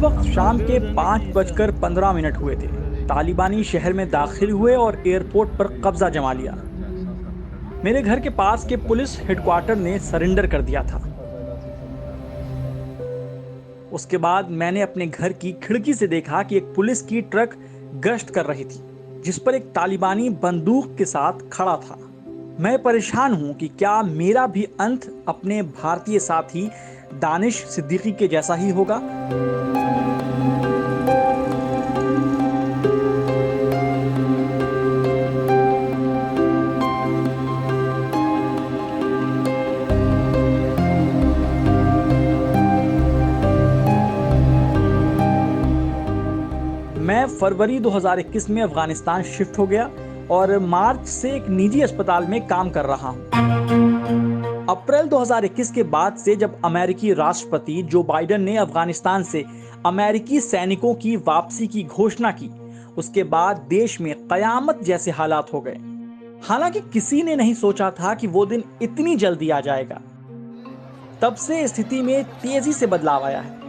वक्त शाम के 5:15 हुए थे। तालिबानी शहर में दाखिल हुए और एयरपोर्ट पर कब्जा जमा लिया। मेरे घर के पास के पुलिस हेडक्वार्टर ने सरेंडर कर दिया था। उसके बाद मैंने अपने घर की खिड़की से देखा कि एक पुलिस की ट्रक गश्त कर रही थी, जिस पर एक तालिबानी बंदूक के साथ खड़ा था। मैं परेशान हूं कि क्या मेरा भी अंत अपने भारतीय साथी दानिश सिद्दीकी के जैसा ही होगा। मैं फरवरी 2021 में अफगानिस्तान शिफ्ट हो गया और मार्च से एक निजी अस्पताल में काम कर रहा हूं। अप्रैल 2021 के बाद से जब अमेरिकी राष्ट्रपति जो बाइडेन ने अफगानिस्तान से अमेरिकी सैनिकों की वापसी की घोषणा की, उसके बाद देश में कयामत जैसे हालात हो गए। हालांकि किसी ने नहीं सोचा था कि वो दिन इतनी जल्दी आ जाएगा। तब से स्थिति में तेजी से बदलाव आया है।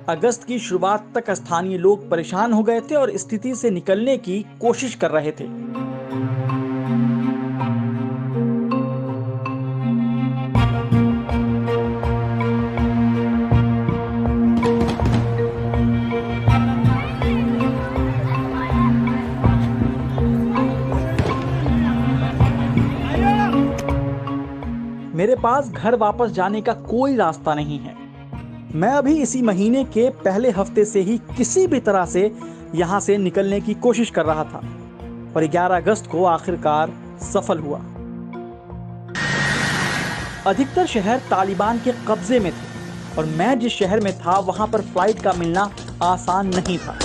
अगस्त की शुरुआत तक स्थानीय लोग परेशान हो गए थे और स्थिति से निकलने की कोशिश कर रहे थे। मेरे पास घर वापस जाने का कोई रास्ता नहीं है। मैं अभी इसी महीने के पहले हफ्ते से ही किसी भी तरह से यहां से निकलने की कोशिश कर रहा था और 11 अगस्त को आखिरकार सफल हुआ। अधिकतर शहर तालिबान के कब्जे में थे और मैं जिस शहर में था वहां पर फ्लाइट का मिलना आसान नहीं था।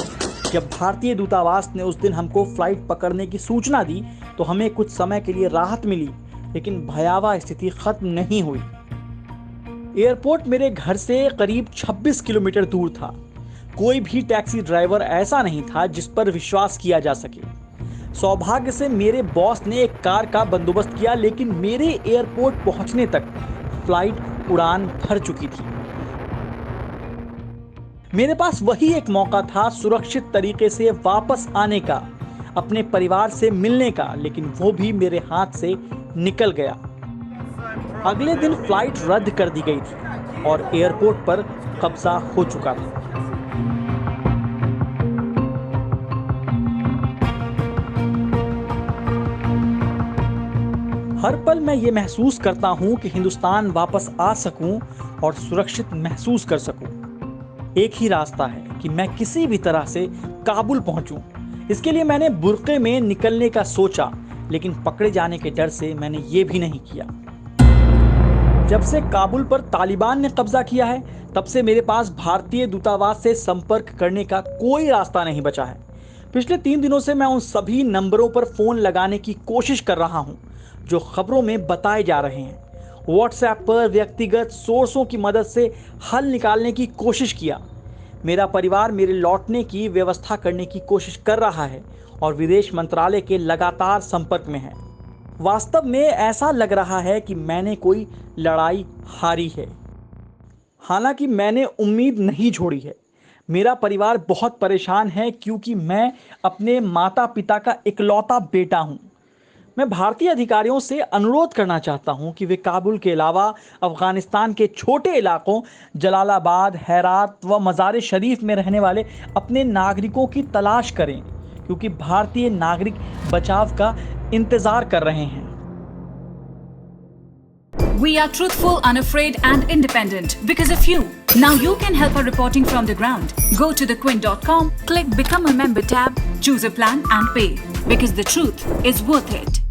जब भारतीय दूतावास ने उस दिन हमको फ्लाइट पकड़ने की सूचना दी तो हमें कुछ समय के लिए राहत मिली, लेकिन भयावह स्थिति खत्म नहीं हुई। एयरपोर्ट मेरे घर से करीब 26 किलोमीटर दूर था। कोई भी टैक्सी ड्राइवर ऐसा नहीं था जिस पर विश्वास किया जा सके। सौभाग्य से मेरे बॉस ने एक कार का बंदोबस्त किया, लेकिन मेरे एयरपोर्ट पहुंचने तक फ्लाइट उड़ान भर चुकी थी। मेरे पास वही एक मौका था सुरक्षित तरीके से वापस आने का, अपने परिवार से मिलने का, लेकिन वो भी मेरे हाथ से निकल गया। अगले दिन फ्लाइट रद्द कर दी गई थी और एयरपोर्ट पर कब्जा हो चुका था। हर पल मैं ये महसूस करता हूं कि हिंदुस्तान वापस आ सकूं और सुरक्षित महसूस कर सकूं। एक ही रास्ता है कि मैं किसी भी तरह से काबुल पहुंचूं। इसके लिए मैंने बुर्के में निकलने का सोचा, लेकिन पकड़े जाने के डर से मैंने ये भी नहीं किया। जब से काबुल पर तालिबान ने कब्जा किया है, तब से मेरे पास भारतीय दूतावास से संपर्क करने का कोई रास्ता नहीं बचा है। पिछले 3 दिनों से मैं उन सभी नंबरों पर फोन लगाने की कोशिश कर रहा हूं जो खबरों में बताए जा रहे हैं। व्हाट्सएप पर व्यक्तिगत सोर्सों की मदद से हल निकालने की कोशिश किया। मेरा परिवार मेरे लौटने की व्यवस्था करने की कोशिश कर रहा है और विदेश मंत्रालय के लगातार संपर्क में है। वास्तव में ऐसा लग रहा है कि मैंने कोई लड़ाई हारी है। हालांकि मैंने उम्मीद नहीं छोड़ी है। मेरा परिवार बहुत परेशान है क्योंकि मैं अपने माता पिता का इकलौता बेटा हूं। मैं भारतीय अधिकारियों से अनुरोध करना चाहता हूं कि वे काबुल के अलावा अफगानिस्तान के छोटे इलाकों जलालाबाद, हेरात व मज़ार शरीफ में रहने वाले अपने नागरिकों की तलाश करें, क्योंकि भारतीय नागरिक बचाव का इंतजार कर रहे हैं। We are truthful, unafraid and independent because of you. Now you can help our reporting from the ground. Go to thequint.com, click Become a Member tab, choose a plan and pay. Because the truth is worth it.